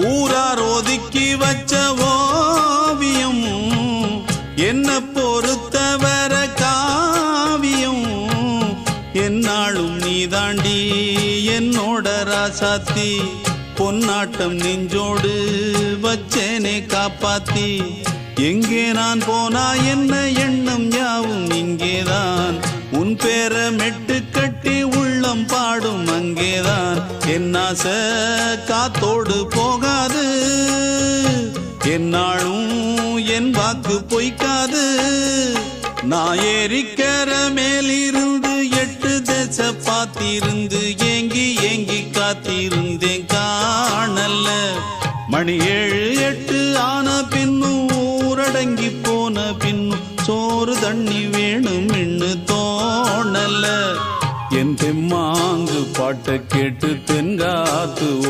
ஊரார் ஒதுக்கி வச்ச ஓவியம் என்ன பொறுத்தவர காவியம் என்னாலும் நீதாண்டி என்னோட ராசாத்தி பொன்னாட்டம் நெஞ்சோடு வச்சேனே காப்பாத்தி எங்கே நான் போனா என்ன எண்ணம் யாவும் இங்கேதான் உன் பேர மெட்டு கட்டி உள்ளம் பாடும் அங்கேதான் என் ஆசை காத்தோடு போகாது என்னாலும் என் வாக்கு பொய்க்காது நான் ஏறிக்கர மேலிருந்து 8 தேச பாத்திருந்து ஏங்கி ஏங்கி காத்திருந்தேன் காணல்ல மணி 7 8 ஆன பின்னும் ஊரடங்கி போன பின்னும் சோறு தண்ணி வேணும் என்று தோணல என் தெம்மாங்கு பாட்டை கேட்டு தென்காத்து